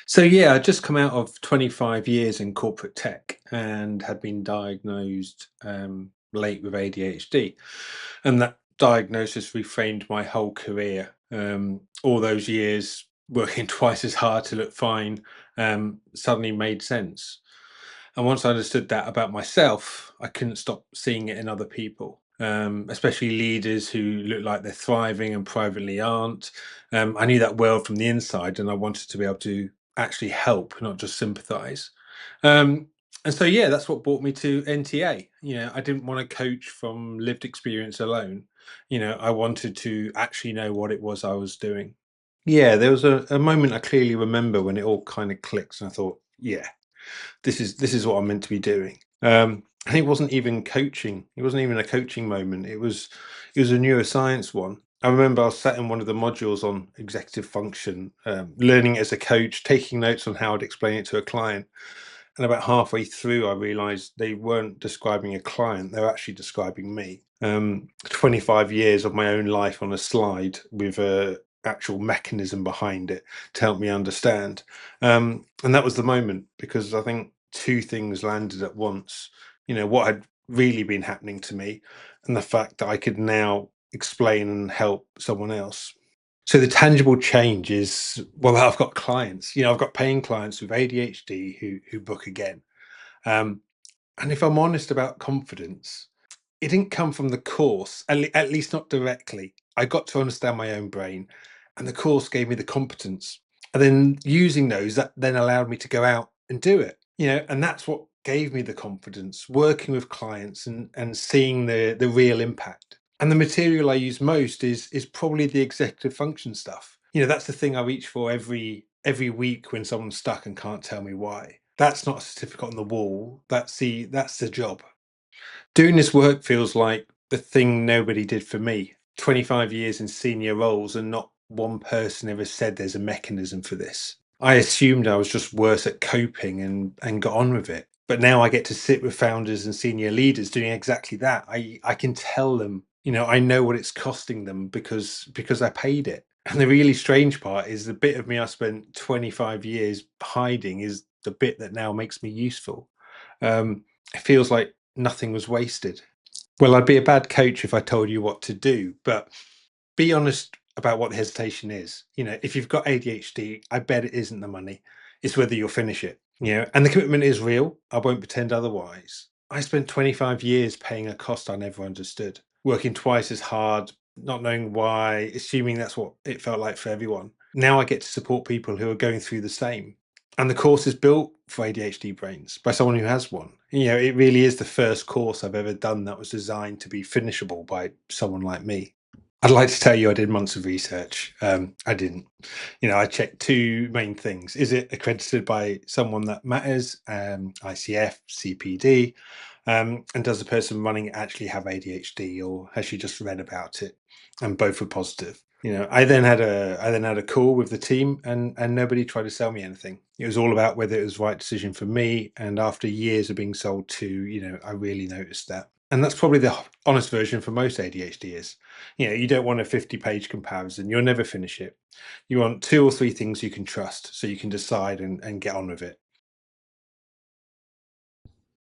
So yeah, I just come out of 25 years in corporate tech and had been diagnosed late with ADHD, and that diagnosis reframed my whole career. All those years working twice as hard to look fine suddenly made sense. And once I understood that about myself, I couldn't stop seeing it in other people, especially leaders who look like they're thriving and privately aren't. I knew that world from the inside, and I wanted to be able to actually help, not just sympathize. Um, and so, yeah, that's what brought me to NTA. I didn't want to coach from lived experience alone. I wanted to actually know what it was I was doing. Yeah, there was a moment I clearly remember when it all kind of clicked, and I thought, yeah, this is what I'm meant to be doing. And it wasn't even coaching. It wasn't even a coaching moment. It was a neuroscience one. I remember I was sat in one of the modules on executive function, learning as a coach, taking notes on how I'd explain it to a client. And about halfway through, I realized they weren't describing a client, they were actually describing me. 25 years of my own life on a slide with a actual mechanism behind it to help me understand. And that was the moment because I think two things landed at once. What had really been happening to me, and the fact that I could now explain and help someone else. So the tangible change is, well, I've got clients. I've got paying clients with ADHD who book again. Um, and if I'm honest about confidence, it didn't come from the course, at least not directly. I got to understand my own brain, and the course gave me the competence. And then using those, that then allowed me to go out and do it. And that's what gave me the confidence, working with clients and seeing the real impact. And the material I use most is probably the executive function stuff. That's the thing I reach for every week when someone's stuck and can't tell me why. That's not a certificate on the wall. That's the job. Doing this work feels like the thing nobody did for me. 25 years in senior roles, and not one person ever said there's a mechanism for this. I assumed I was just worse at coping and got on with it. But now I get to sit with founders and senior leaders doing exactly that. I can tell them, I know what it's costing them because I paid it. And the really strange part is the bit of me I spent 25 years hiding is the bit that now makes me useful. It feels like nothing was wasted. Well, I'd be a bad coach if I told you what to do, but be honest about what the hesitation is. If you've got ADHD, I bet it isn't the money. It's whether you'll finish it. And the commitment is real. I won't pretend otherwise. I spent 25 years paying a cost I never understood, working twice as hard, not knowing why, assuming that's what it felt like for everyone. Now I get to support people who are going through the same. And the course is built for ADHD brains by someone who has one. It really is the first course I've ever done that was designed to be finishable by someone like me. I'd like to tell you I did months of research. I didn't. I checked two main things. Is it accredited by someone that matters, ICF, CPD? And does the person running it actually have ADHD, or has she just read about it? And both were positive. I then had a call with the team, and nobody tried to sell me anything. It was all about whether it was the right decision for me. And after years of being sold to, I really noticed that. And that's probably the honest version for most ADHD is. You don't want a 50-page comparison. You'll never finish it. You want two or three things you can trust so you can decide and get on with it.